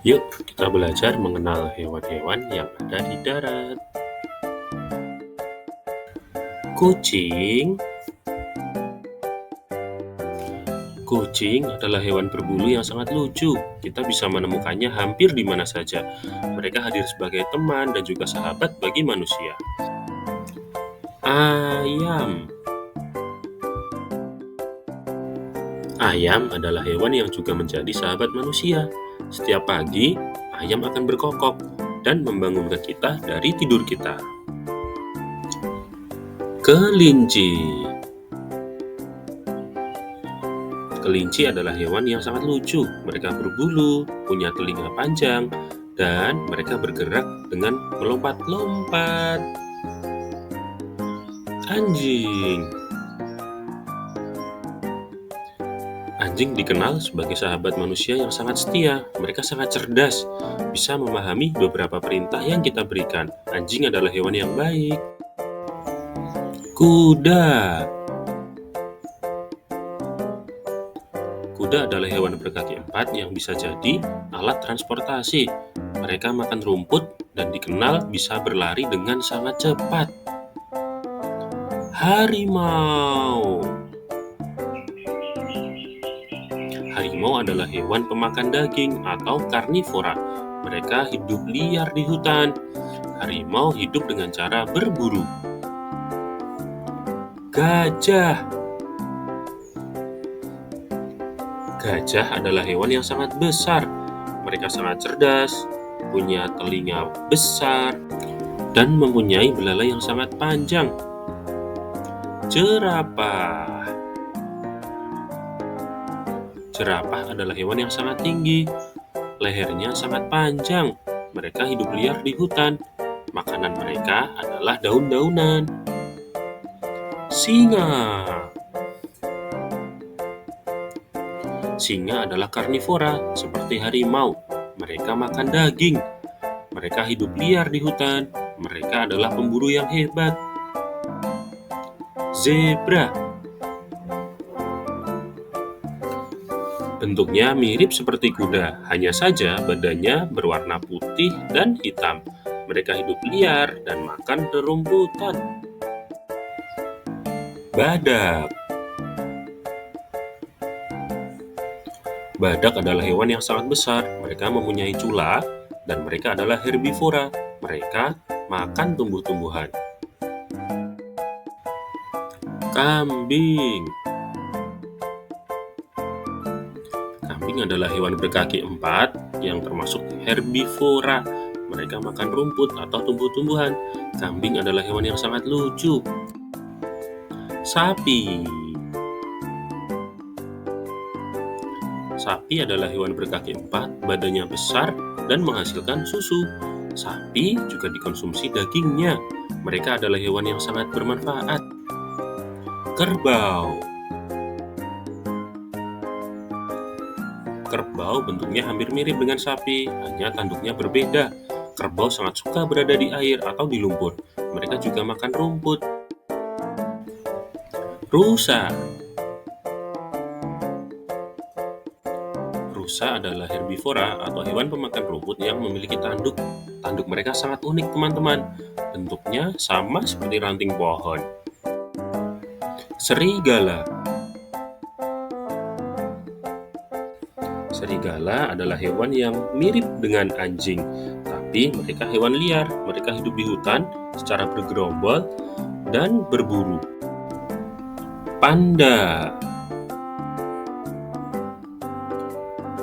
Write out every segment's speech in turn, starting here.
Yuk, kita belajar mengenal hewan-hewan yang ada di darat. Kucing. Kucing adalah hewan berbulu yang sangat lucu. Kita bisa menemukannya hampir di mana saja. Mereka hadir sebagai teman dan juga sahabat bagi manusia. Ayam. Ayam adalah hewan yang juga menjadi sahabat manusia. Setiap pagi, ayam akan berkokok dan membangunkan kita dari tidur kita. Kelinci. Kelinci adalah hewan yang sangat lucu. Mereka berbulu, punya telinga panjang, dan mereka bergerak dengan melompat-lompat. Anjing. Anjing dikenal sebagai sahabat manusia yang sangat setia. Mereka sangat cerdas, bisa memahami beberapa perintah yang kita berikan. Anjing adalah hewan yang baik. Kuda. Kuda adalah hewan berkaki empat yang bisa jadi alat transportasi. Mereka makan rumput dan dikenal bisa berlari dengan sangat cepat. Harimau. Harimau adalah hewan pemakan daging atau karnivora. Mereka hidup liar di hutan. Harimau hidup dengan cara berburu. Gajah. Gajah adalah hewan yang sangat besar. Mereka sangat cerdas, punya telinga besar, dan mempunyai belalai yang sangat panjang. Jerapah. Jerapah adalah hewan yang sangat tinggi. Lehernya sangat panjang. Mereka hidup liar di hutan. Makanan mereka adalah daun-daunan. Singa. Singa adalah karnivora seperti harimau. Mereka makan daging. Mereka hidup liar di hutan. Mereka adalah pemburu yang hebat. Zebra. Bentuknya mirip seperti kuda, hanya saja badannya berwarna putih dan hitam. Mereka hidup liar dan makan rerumputan. Badak. Badak adalah hewan yang sangat besar. Mereka mempunyai cula dan mereka adalah herbivora. Mereka makan tumbuh-tumbuhan. Kambing. Kambing adalah hewan berkaki empat yang termasuk herbivora. Mereka makan rumput atau tumbuh-tumbuhan. Kambing adalah hewan yang sangat lucu. Sapi. Sapi adalah hewan berkaki empat, badannya besar, dan menghasilkan susu. Sapi juga dikonsumsi dagingnya. Mereka adalah hewan yang sangat bermanfaat. Kerbau. Kerbau bentuknya hampir mirip dengan sapi, hanya tanduknya berbeda. Kerbau sangat suka berada di air atau di lumpur. Mereka juga makan rumput. Rusa. Rusa adalah herbivora atau hewan pemakan rumput yang memiliki tanduk. Tanduk mereka sangat unik, teman-teman. Bentuknya sama seperti ranting pohon. Serigala. Serigala adalah hewan yang mirip dengan anjing, tapi mereka hewan liar. Mereka hidup di hutan secara bergerombol dan berburu. Panda.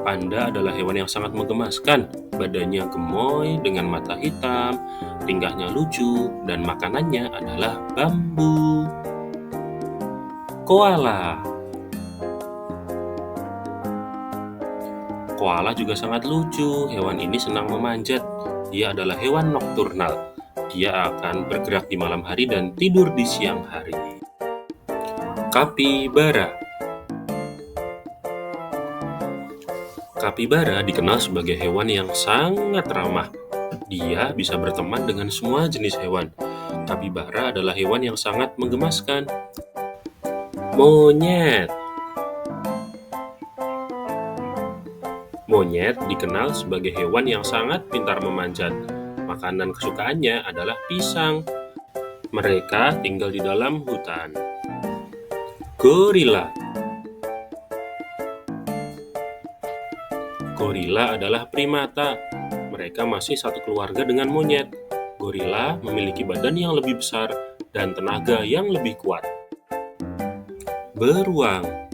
Panda adalah hewan yang sangat menggemaskan. Badannya gemoy dengan mata hitam, tingkahnya lucu, dan makanannya adalah bambu. Koala. Koala juga sangat lucu. Hewan ini senang memanjat. Dia adalah hewan nokturnal. Dia akan bergerak di malam hari dan tidur di siang hari. Kapibara. Kapibara dikenal sebagai hewan yang sangat ramah. Dia bisa berteman dengan semua jenis hewan. Kapibara adalah hewan yang sangat menggemaskan. Monyet. Monyet dikenal sebagai hewan yang sangat pintar memanjat. Makanan kesukaannya adalah pisang. Mereka tinggal di dalam hutan. Gorila. Gorila adalah primata. Mereka masih satu keluarga dengan monyet. Gorila memiliki badan yang lebih besar dan tenaga yang lebih kuat. Beruang.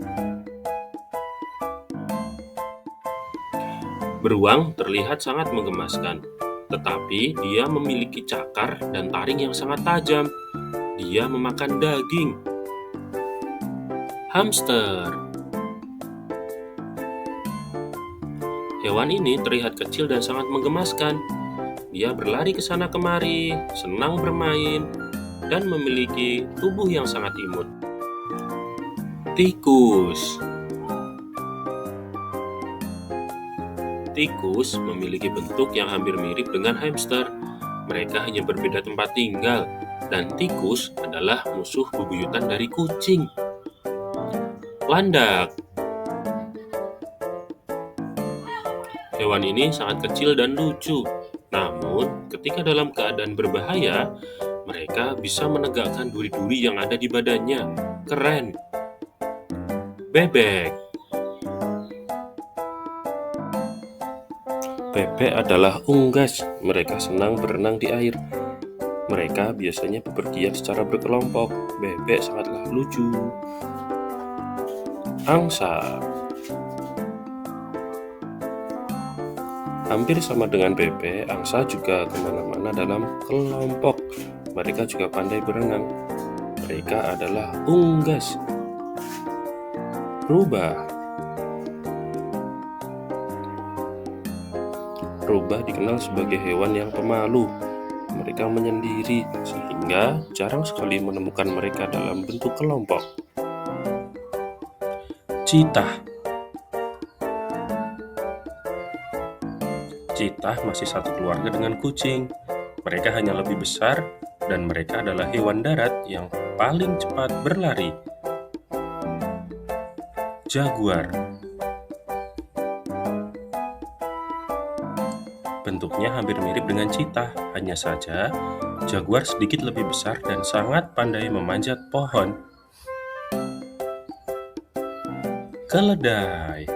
Beruang terlihat sangat menggemaskan, tetapi dia memiliki cakar dan taring yang sangat tajam. Dia memakan daging. Hamster. Hewan ini terlihat kecil dan sangat menggemaskan. Dia berlari ke sana kemari, senang bermain, dan memiliki tubuh yang sangat imut. Tikus. Tikus memiliki bentuk yang hampir mirip dengan hamster. Mereka hanya berbeda tempat tinggal, dan tikus adalah musuh bebuyutan dari kucing. Landak. Hewan ini sangat kecil dan lucu. Namun, ketika dalam keadaan berbahaya, mereka bisa menegakkan duri-duri yang ada di badannya. Keren. Bebek. Bebek adalah unggas. Mereka senang berenang di air. Mereka biasanya bepergian secara berkelompok. Bebek sangatlah lucu. Angsa. Hampir sama dengan bebek, angsa juga kemana-mana dalam kelompok. Mereka juga pandai berenang. Mereka adalah unggas. Rubah. Rubah dikenal sebagai hewan yang pemalu. Mereka menyendiri, sehingga jarang sekali menemukan mereka dalam bentuk kelompok. Citah. Citah masih satu keluarga dengan kucing. Mereka hanya lebih besar, dan mereka adalah hewan darat yang paling cepat berlari. Jaguar. Bentuknya hampir mirip dengan citah, hanya saja jaguar sedikit lebih besar dan sangat pandai memanjat pohon. Keledai.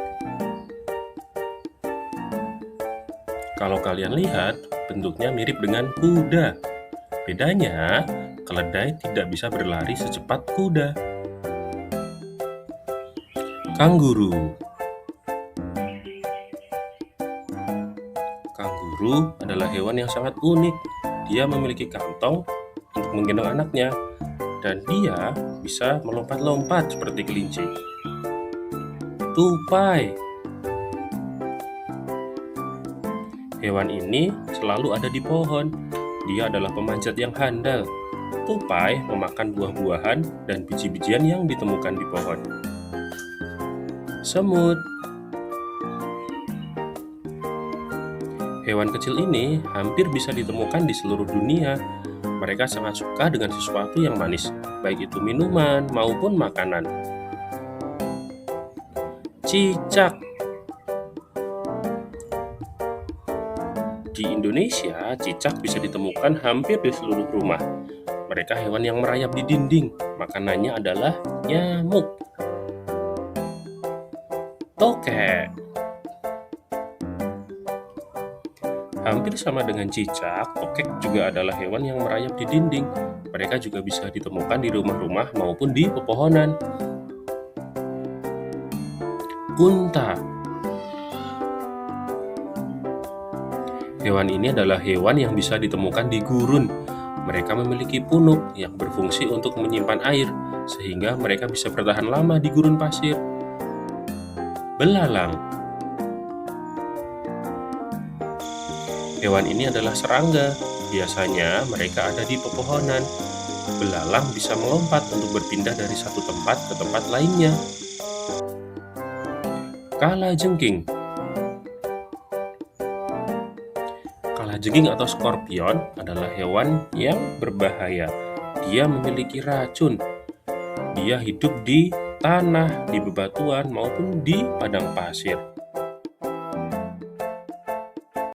Kalau kalian lihat, bentuknya mirip dengan kuda. Bedanya, keledai tidak bisa berlari secepat kuda. Kanguru. Kanguru adalah hewan yang sangat unik. Dia memiliki kantong untuk menggendong anaknya, dan dia bisa melompat-lompat seperti kelinci. Tupai. Hewan ini selalu ada di pohon. Dia adalah pemanjat yang handal. Tupai memakan buah-buahan dan biji-bijian yang ditemukan di pohon. Semut. Hewan kecil ini hampir bisa ditemukan di seluruh dunia. Mereka sangat suka dengan sesuatu yang manis, baik itu minuman maupun makanan. Cicak. Di Indonesia, cicak bisa ditemukan hampir di seluruh rumah. Mereka hewan yang merayap di dinding. Makanannya adalah nyamuk. Tokek. Hampir sama dengan cicak, tokek juga adalah hewan yang merayap di dinding. Mereka juga bisa ditemukan di rumah-rumah maupun di pepohonan. Unta. Hewan ini adalah hewan yang bisa ditemukan di gurun. Mereka memiliki punuk yang berfungsi untuk menyimpan air, sehingga mereka bisa bertahan lama di gurun pasir. Belalang. Hewan ini adalah serangga. Biasanya mereka ada di pepohonan. Belalang bisa melompat untuk berpindah dari satu tempat ke tempat lainnya. Kalajengking. Kalajengking atau skorpion adalah hewan yang berbahaya. Dia memiliki racun. Dia hidup di tanah, di bebatuan, maupun di padang pasir.